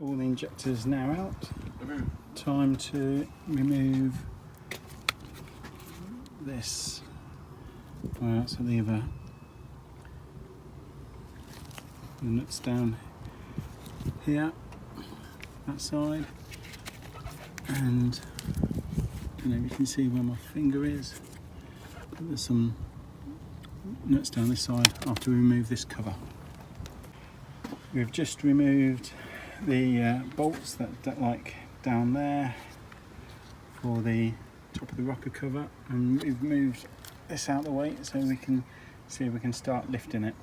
All the injectors now out. Time to remove this. Right, so the other nuts down here, that side, and you can see where my finger is. There's some nuts down this side after we remove this cover. We've just removed the bolts that like down there for the top of the rocker cover, and we've moved this out of the way so we can see if we can start lifting it.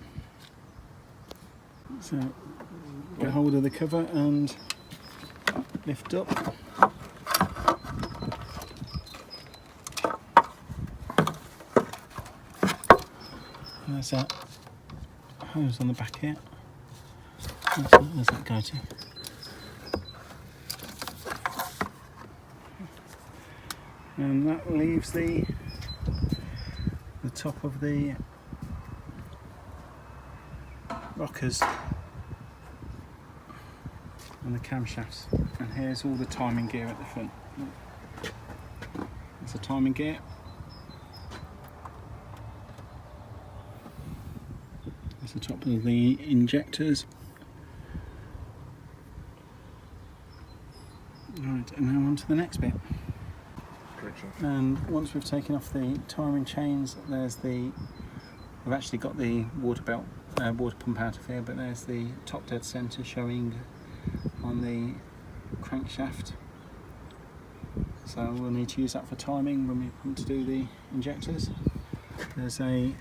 So get hold of the cover and lift up. And there's that hose on the back here. Where's that go to? And that leaves the top of the rockers and the camshafts. And here's all the timing gear at the front. There's the timing gear. There's the top of the injectors. Right, and now on to the next bit. And once we've taken off the timing chains, we've actually got the water pump out of here, but there's the top dead centre showing on the crankshaft. So we'll need to use that for timing when we come to do the injectors. There's a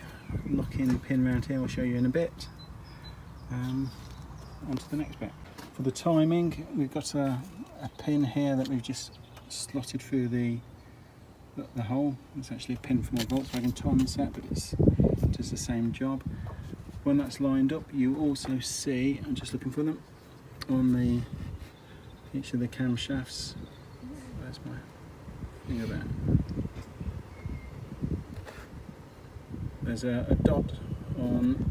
lock-in pin around here, I'll show you in a bit. On to the next bit. For the timing, we've got a pin here that we've just slotted through the hole. It's actually a pin from my Volkswagen timing set, but it does the same job. When that's lined up, you also see, I'm just looking for them, on each of the camshafts. Where's my finger there? There's a dot on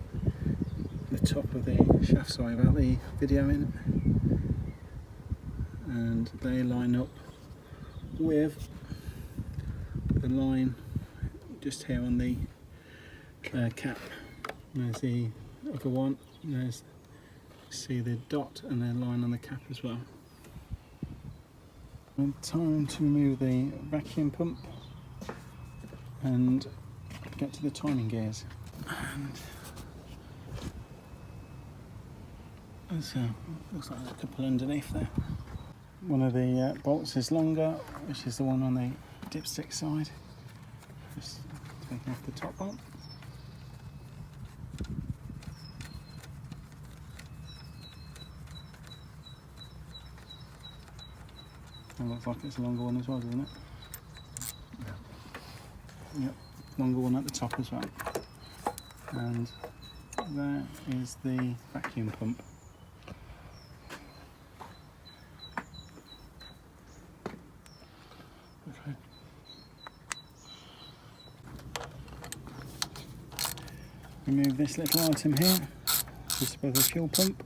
the top of the shaft, sorry about the video in, and they line up with the line just here on the cap. There's the other one, see the dot and the line on the cap as well. And time to remove the vacuum pump and get to the timing gears. And there's looks like a couple underneath there. One of the bolts is longer, which is the one on the dipstick side. Just taking off the top one. It looks like it's a longer one as well, doesn't it? Yeah. Yep, longer one at the top as well. And there is the vacuum pump. Okay. Remove this little item here, just above the fuel pump.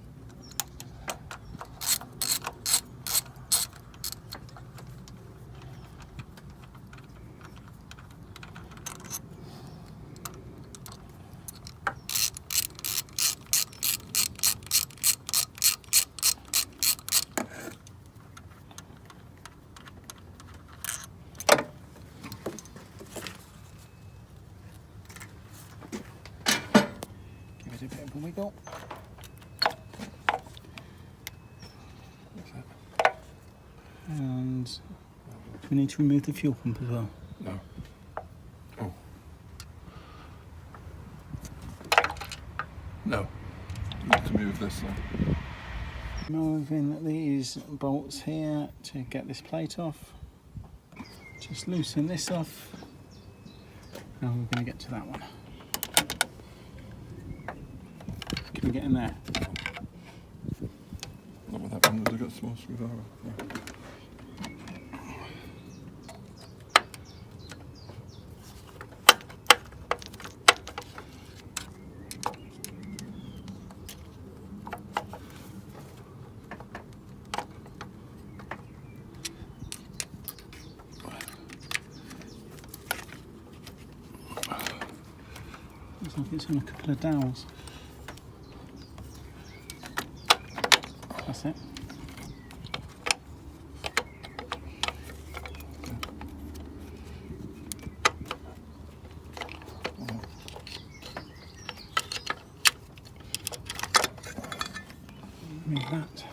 A bit of a wiggle. And we need to remove the fuel pump as well. No. Oh. No. You need to move this then. Moving these bolts here to get this plate off. Just loosen this off. Now we're going to get to that one. Can we get in there? Not with that one, has it got a small screwdriver? Yeah. Looks like it's on a couple of dowels. That's it. Remove that.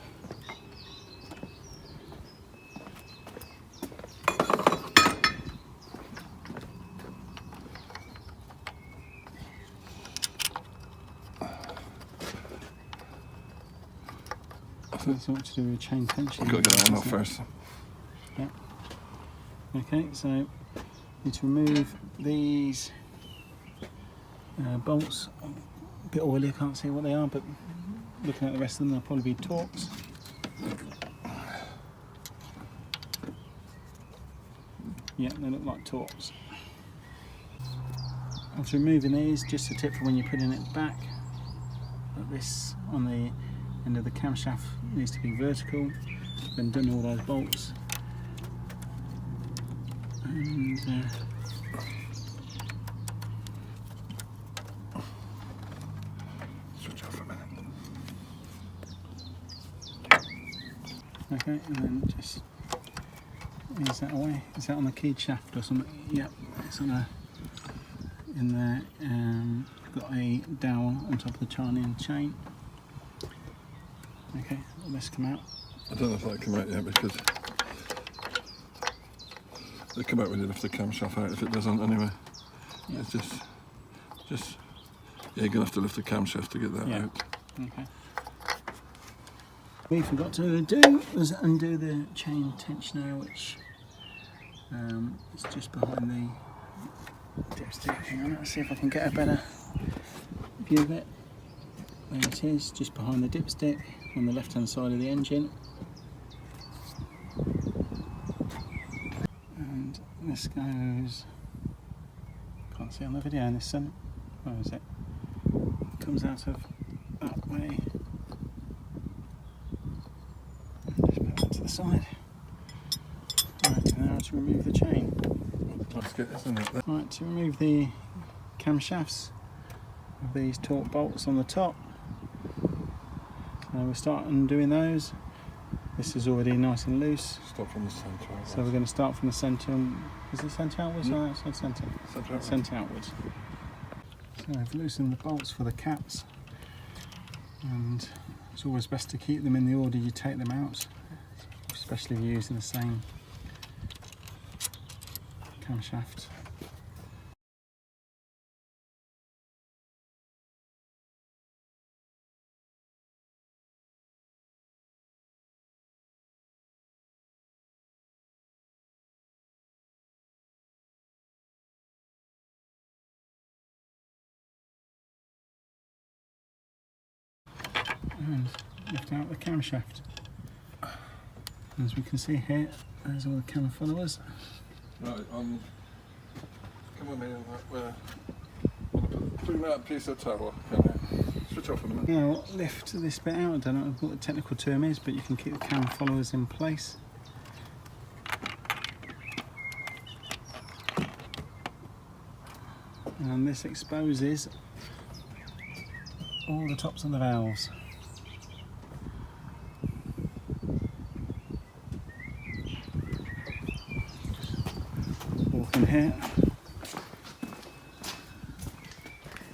That's what to do with chain tension. I've got to get that one off first. Yeah. Okay, so need to remove these bolts. A bit oily, I can't see what they are, but looking at the rest of them, they'll probably be Torx. Yeah, they look like Torx. After removing these, just a tip for when you're putting it back, like this on the end of the camshaft needs to be vertical. Then done all those bolts, and Switch off a minute. okay, and then just ease that away. Is that on the keyed shaft or something? Yep, it's on a in there. Got a dowel on top of the Chinese chain. Okay, let this come out. I don't know if that come out yet because they come out when you lift the camshaft out. If it doesn't, anyway, Yeah. it's just yeah, you're gonna have to lift the camshaft to get that Yeah. out. Okay. We forgot to do was undo the chain tensioner, which is just behind the dipstick. Hang on, let's see if I can get a better view of it. There it is, just behind the dipstick on the left hand side of the engine. And this goes, can't see on the video in this sun, where is it? Comes out of that way. Just put that to the side. Right, now to remove the chain. Plastic, isn't it? Right, to remove the camshafts of these torque bolts on the top. So we'll start undoing those. This is already nice and loose. Stop from the centre. So we're going to start from the centre. Is it centre outwards or outside centre? Centre. Centre outwards. So I've loosened the bolts for the caps, and it's always best to keep them in the order you take them out, especially if you're using the same camshaft. And lift out the camshaft. As we can see here, there's all the camera followers. Right, come with me on that. Bring that piece of towel. Can you? Switch off in a minute. Now lift this bit out. I don't know what the technical term is, but you can keep the camera followers in place. And this exposes all the tops of the valves. Walk in here.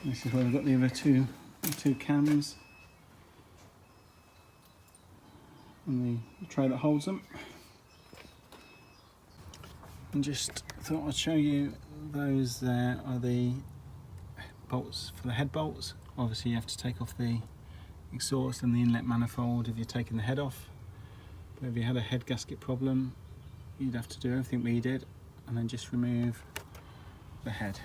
This is where we've got the other two cams and the tray that holds them. And just thought I'd show you those there are the bolts for the head bolts. Obviously you have to take off the exhaust and the inlet manifold if you're taking the head off. But if you had a head gasket problem, you'd have to do everything we did and then just remove the head.